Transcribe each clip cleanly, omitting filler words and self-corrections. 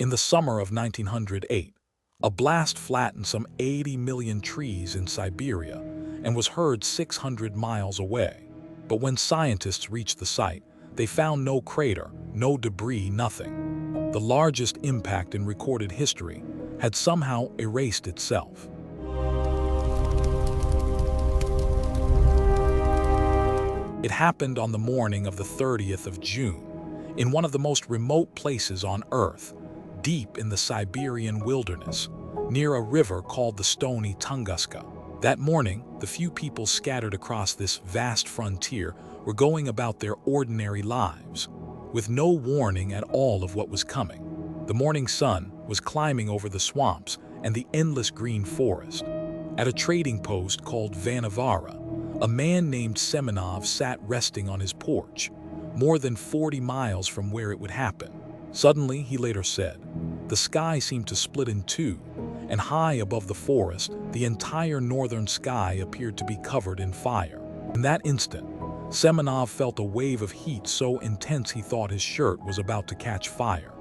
In the summer of 1908, a blast flattened some 80 million trees in Siberia and was heard 600 miles away. But when scientists reached the site, they found no crater, no debris, nothing. The largest impact in recorded history had somehow erased itself. It happened on the morning of the 30th of June, in one of the most remote places on Earth, deep in the Siberian wilderness, near a river called the stony Tunguska. That morning, the few people scattered across this vast frontier were going about their ordinary lives, with no warning at all of what was coming. The morning sun was climbing over the swamps and the endless green forest. At a trading post called Vanavara, a man named Semenov sat resting on his porch, more than 40 miles from where it would happen. Suddenly, he later said, the sky seemed to split in two, and high above the forest, the entire northern sky appeared to be covered in fire. In that instant, Semenov felt a wave of heat so intense he thought his shirt was about to catch fire.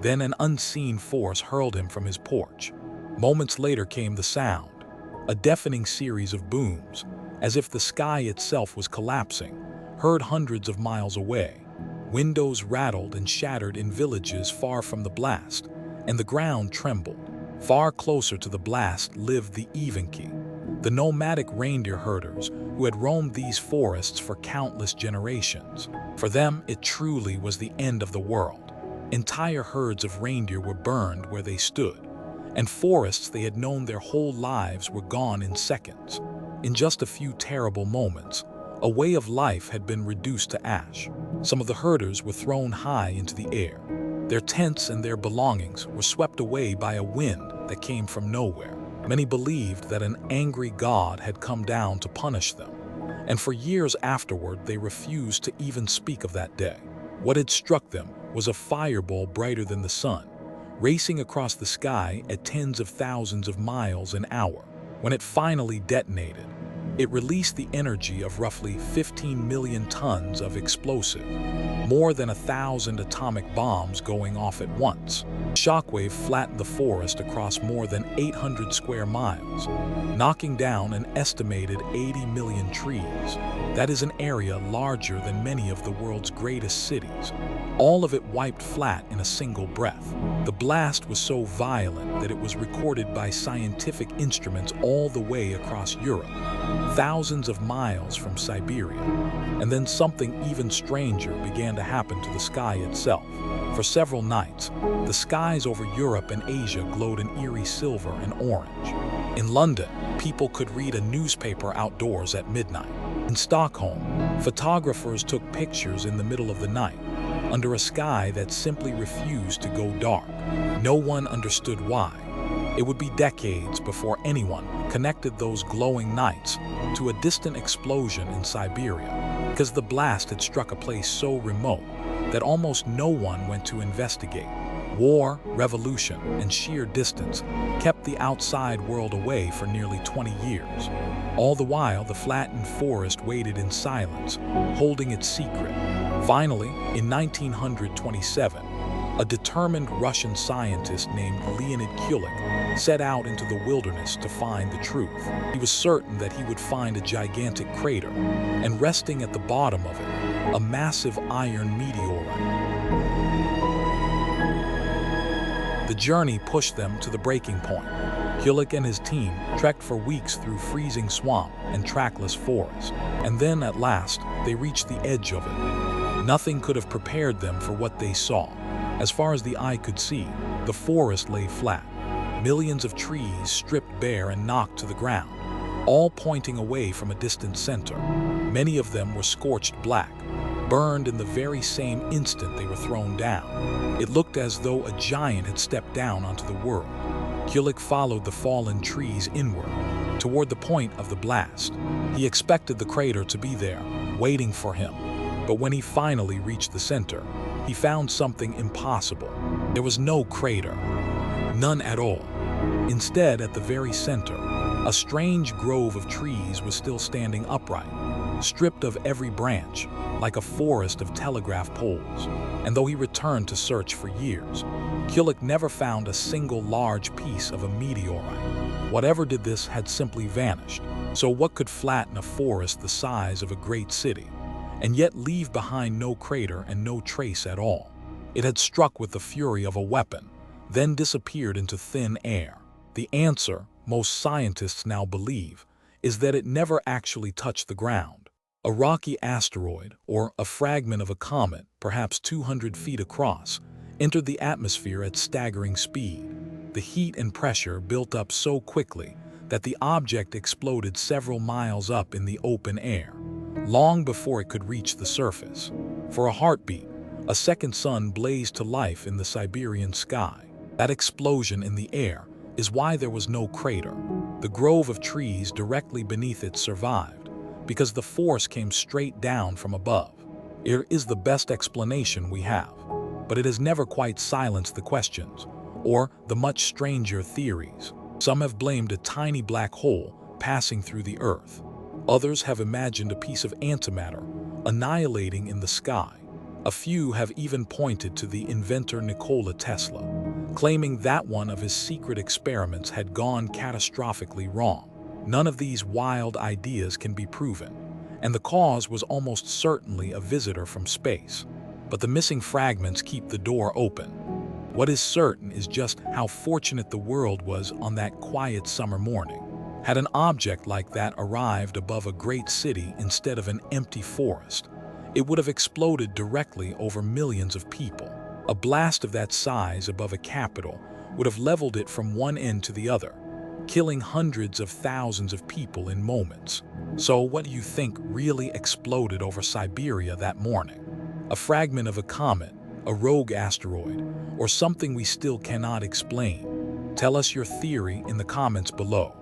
Then an unseen force hurled him from his porch. Moments later came the sound, a deafening series of booms, as if the sky itself was collapsing, heard hundreds of miles away. Windows rattled and shattered in villages far from the blast, and the ground trembled. Far closer to the blast lived the Evenki, the nomadic reindeer herders who had roamed these forests for countless generations. For them, it truly was the end of the world. Entire herds of reindeer were burned where they stood, and forests they had known their whole lives were gone in seconds. In just a few terrible moments, a way of life had been reduced to ash. Some of the herders were thrown high into the air. Their tents and their belongings were swept away by a wind that came from nowhere. Many believed that an angry god had come down to punish them, and for years afterward they refused to even speak of that day. What had struck them was a fireball brighter than the sun, racing across the sky at tens of thousands of miles an hour. When it finally detonated, it released the energy of roughly 15 million tons of explosive, more than 1,000 atomic bombs going off at once. The shockwave flattened the forest across more than 800 square miles, knocking down an estimated 80 million trees. That is an area larger than many of the world's greatest cities. All of it wiped flat in a single breath. The blast was so violent that it was recorded by scientific instruments all the way across Europe, thousands of miles from Siberia. And then something even stranger began to happen to the sky itself. For several nights, the skies over Europe and Asia glowed in eerie silver and orange. In London, people could read a newspaper outdoors at midnight. In Stockholm, photographers took pictures in the middle of the night, under a sky that simply refused to go dark. No one understood why. It would be decades before anyone connected those glowing nights to a distant explosion in Siberia, because the blast had struck a place so remote that almost no one went to investigate. War, revolution, and sheer distance kept the outside world away for nearly 20 years. All the while, the flattened forest waited in silence, holding its secret. Finally, in 1927, a determined Russian scientist named Leonid Kulik set out into the wilderness to find the truth. He was certain that he would find a gigantic crater, and resting at the bottom of it, a massive iron meteorite. The journey pushed them to the breaking point. Kulik and his team trekked for weeks through freezing swamp and trackless forest, and then at last they reached the edge of it. Nothing could have prepared them for what they saw. As far as the eye could see, the forest lay flat, millions of trees stripped bare and knocked to the ground, all pointing away from a distant center. Many of them were scorched black, burned in the very same instant they were thrown down. It looked as though a giant had stepped down onto the world. Kulik followed the fallen trees inward, toward the point of the blast. He expected the crater to be there, waiting for him. But when he finally reached the center, he found something impossible. There was no crater, none at all. Instead, at the very center, a strange grove of trees was still standing upright, stripped of every branch, like a forest of telegraph poles. And though he returned to search for years, Kulik never found a single large piece of a meteorite. Whatever did this had simply vanished. So what could flatten a forest the size of a great city, and yet leave behind no crater and no trace at all? It had struck with the fury of a weapon, then disappeared into thin air. The answer, most scientists now believe, is that it never actually touched the ground. A rocky asteroid, or a fragment of a comet, perhaps 200 feet across, entered the atmosphere at staggering speed. The heat and pressure built up so quickly that the object exploded several miles up in the open air, long before it could reach the surface. For a heartbeat, a second sun blazed to life in the Siberian sky. That explosion in the air is why there was no crater. The grove of trees directly beneath it survived, because the force came straight down from above. It is the best explanation we have, but it has never quite silenced the questions, or the much stranger theories. Some have blamed a tiny black hole passing through the Earth. Others have imagined a piece of antimatter annihilating in the sky. A few have even pointed to the inventor Nikola Tesla, claiming that one of his secret experiments had gone catastrophically wrong. None of these wild ideas can be proven, and the cause was almost certainly a visitor from space. But the missing fragments keep the door open. What is certain is just how fortunate the world was on that quiet summer morning. Had an object like that arrived above a great city instead of an empty forest, it would have exploded directly over millions of people. A blast of that size above a capital would have leveled it from one end to the other, killing hundreds of thousands of people in moments. So what do you think really exploded over Siberia that morning? A fragment of a comet, a rogue asteroid, or something we still cannot explain? Tell us your theory in the comments below.